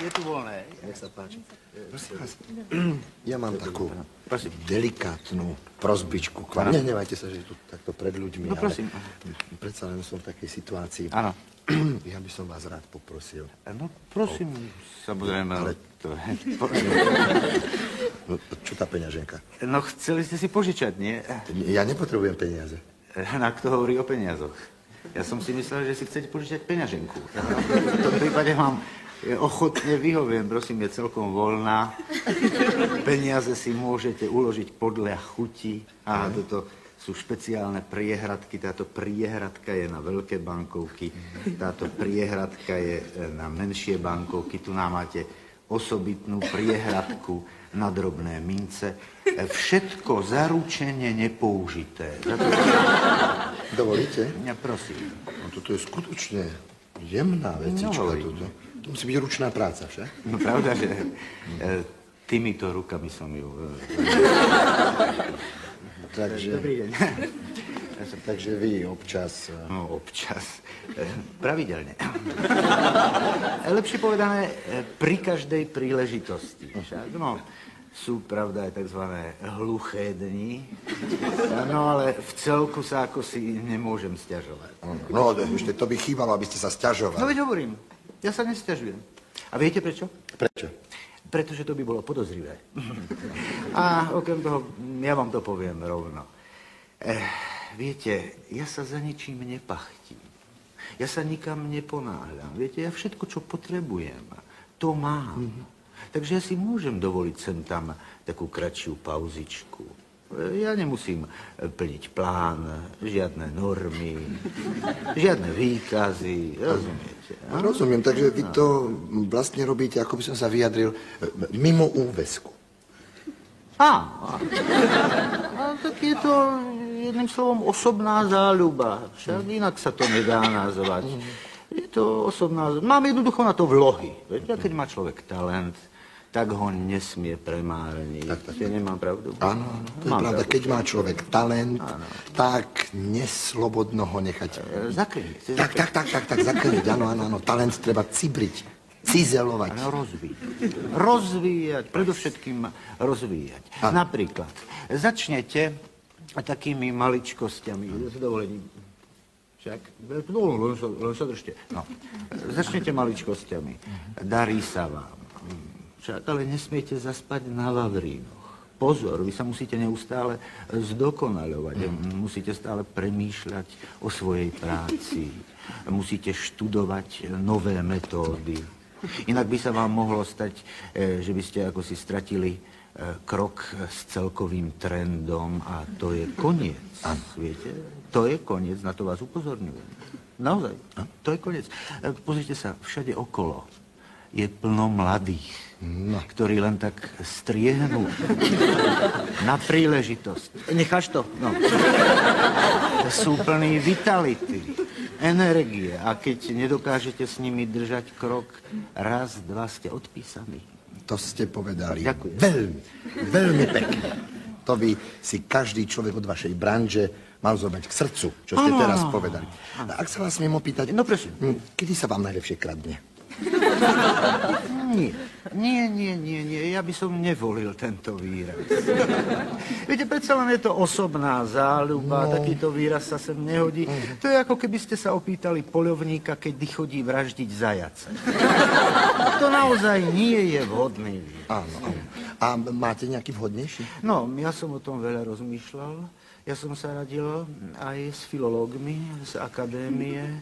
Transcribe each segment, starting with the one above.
Je tu voľné. Nech sa páči. Prosím vás, ja mám takú delikátnu prosbičku k vám. Nehnevajte sa, že tu takto pred ľuďmi, no, prosím. Ale predsa len som v takej situácii. Áno. Ja by som vás rád poprosil. No, prosím, samozrejme. Ale... No, čo tá peňaženka? No, chceli ste si požičať, nie? Ja nepotrebujem peniaze. Na kto hovorí o peniazoch? Ja som si myslel, že si chcete požičať peňaženku. V tom prípade vám ochotne vyhoviem, prosím, je celkom voľná. Peniaze si môžete uložiť podľa chuti. A toto sú špeciálne priehradky. Táto priehradka je na veľké bankovky. Táto priehradka je na menšie bankovky. Tu nám máte osobitnú priehradku na drobné mince. Všetko zaručene nepoužité. Dovolíte? Ja prosím. No, toto je skutočne jemná vecička. To musí byť ručná práca, však? No pravda, že týmito rukami som ju... Takže... Dobrý deň. Takže vy občas... No, občas. Pravidelne. Lepšie povedané, pri každej príležitosti. Však, no, sú, pravda, aj tzv. Hluché dni. No, ale v celku sa ako si nemôžem sťažovať. No, ešte to by chýbalo, aby ste sa sťažovali. No, veď hovorím. Ja sa nesťažujem. A viete prečo? Prečo? Pretože to by bolo podozrivé. A okrem toho, ja vám to poviem rovno. Viete, ja sa za ničím nepachtím. Ja sa nikam neponáhľam. Viete, ja všetko, čo potrebujem, to mám. Takže ja si môžem dovoliť sem tam takú kratšiu pauzičku. Ja nemusím plniť plán, žiadne normy, žiadne výkazy, rozumiete? Rozumiem, takže vy to vlastne robíte, ako by som sa vyjadril, mimo úväzku. Áno. Tak je to jedným slovom osobná záľuba. Však inak sa to nedá nazvať. Je to osobná záľuba. Mám jednoducho na to vlohy. Viete, keď má človek talent, tak ho nesmie premárniť. Tak. Nemám pravdu? Áno, to je pravda. Keď má človek talent, tak neslobodno ho nechať... Zakryť. Tak, zakryť. Áno. Talent treba cibriť, cizelovať. Rozvíjať. Predovšetkým rozvíjať. Napríklad, začnete takými maličkosťami. S dovolením. Však? No, len sa držte. No. Začnete maličkosťami. Darí sa vám. Však, ale nesmiete zaspať na vavrínoch. Pozor, vy sa musíte neustále zdokonaľovať. Musíte stále premýšľať o svojej práci. Musíte študovať nové metódy. Inak by sa vám mohlo stať, že by ste ako si stratili krok s celkovým trendom a to je koniec. Viete? To je koniec, na to vás upozorňujem. Naozaj, to je koniec. Pozrite sa, všade okolo je plno mladých, ktorí len tak striehnú na príležitosť. Necháš to? No. Sú plní vitality, energie a keď nedokážete s nimi držať krok, raz, dva ste odpísaní. To ste povedali. Ďakujem. Veľmi pekne. To by si každý človek od vašej branže mal zobrať k srdcu, čo ste teraz povedali. A ak sa vás smiem opýtať, no prosím, kedy sa vám najlepšie kradne? Nie. Ja by som nevolil tento výraz. Viete, predsa len je to osobná záľuba, takýto výraz sa sem nehodí. To je ako keby ste sa opýtali poľovníka, kedy chodí vraždiť zajace. To naozaj nie je vhodný výraz. Áno. A máte nejaký vhodnejší? No, ja som o tom veľa rozmýšľal. Ja som sa radil aj s filológmi z akadémie.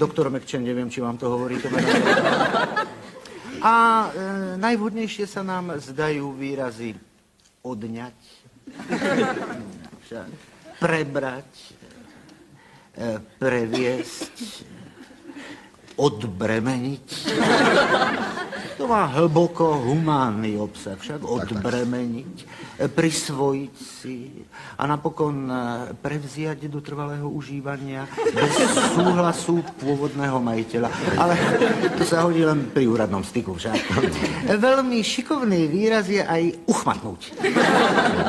Doktor Mekčen, neviem, či vám to hovorí. A najvhodnejšie sa nám zdajú výrazy odňať, prebrať, previesť, odbremeniť. To má hlboko humánny obsah, však odbremeniť, prisvojiť si a napokon prevziať do trvalého užívania bez súhlasu pôvodného majiteľa. Ale to sa hodí len pri úradnom styku, však. Veľmi šikovný výraz je aj uchmatnúť.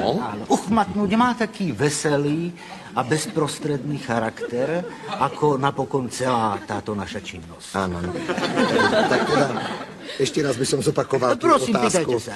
Áno, uchmatnúť má taký veselý a bezprostredný charakter, ako napokon celá táto naša činnosť. Áno. Tak teda ešte raz by som zopakoval tú Prosím, otázku. pýtajte sa.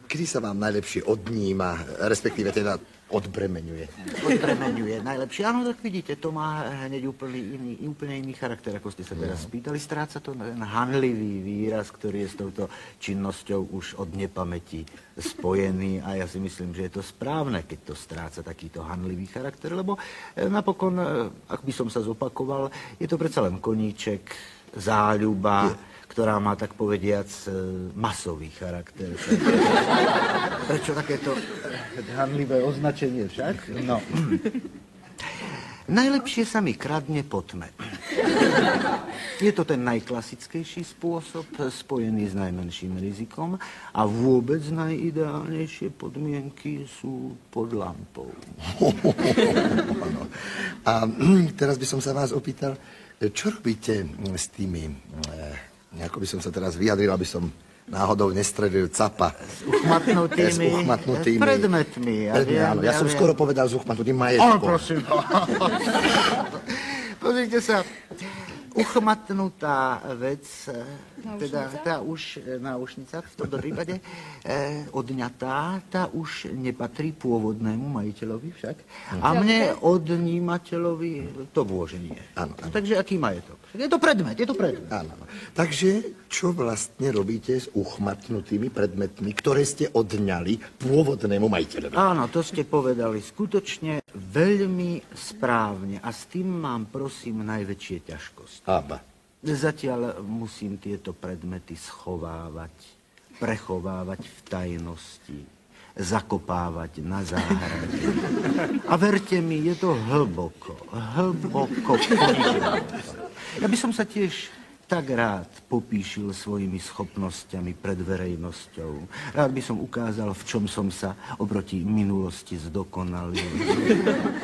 Kedy sa vám najlepšie odníma, respektíve teda odbremeňuje? Odbremeňuje najlepšie. Áno, tak vidíte, to má hneď úplne iný charakter, ako ste sa teraz spýtali. Stráca to ten hanlivý výraz, ktorý je s touto činnosťou už od nepamäti spojený a ja si myslím, že je to správne, keď to stráca takýto hanlivý charakter, lebo napokon, ak by som sa zopakoval, je to predsa len koníček, záľuba, ktorá má, tak povediac, masový charakter. Prečo takéto hanlivé označenie však? No. Najlepšie sa mi kradne po tme. Je to ten najklasickejší spôsob, spojený s najmenším rizikom a vôbec najideálnejšie podmienky sú pod lampou. A teraz by som sa vás opýtal, čo robíte s tými, ako by som sa teraz vyjadril, aby som náhodou nestredil capa. S uchmatnutými predmetmi. Ja som skoro povedal s uchmatnutým majetkom. Prosím. Pozrite sa, uchmatnutá vec, teda tá už náušnica v tomto prípade, odňatá, tá už nepatrí pôvodnému majiteľovi však. A mne odnímateľovi to bôže nie. Áno. Takže aký majetok? Je to predmet. Áno. Takže čo vlastne robíte s uchmatnutými predmetmi, ktoré ste odňali pôvodnému majiteľovi? Áno, to ste povedali skutočne veľmi správne a s tým mám, prosím, najväčšie ťažkosti. Ába. Zatiaľ musím tieto predmety schovávať, prechovávať v tajnosti, zakopávať na záhrade. A verte mi, je to hlboko ponižujúce. Ja by som sa tiež tak rád popíšil svojimi schopnosťami pred verejnosťou. Rád by som ukázal, v čom som sa oproti minulosti zdokonalil.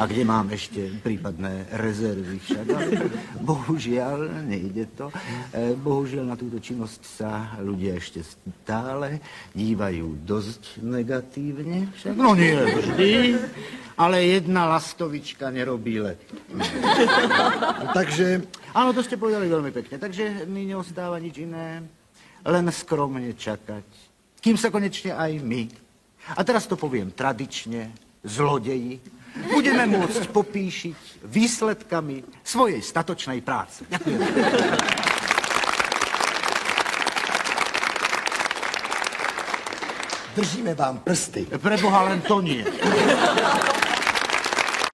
A kde mám ešte prípadné rezervy však. Ale bohužiaľ, nejde to. Bohužiaľ na túto činnosť sa ľudia ešte stále dívajú dosť negatívne však. No nie vždy, ale jedna lastovička nerobí let. Takže... Áno, to ste povedali veľmi pekne. Takže mi neostáva nič iné, len skromne čakať, kým sa konečne aj my, a teraz to poviem tradične, zlodeji, budeme môcť popíšiť výsledkami svojej statočnej práce. Ďakujem. Držíme vám prsty. Preboha, len to nie.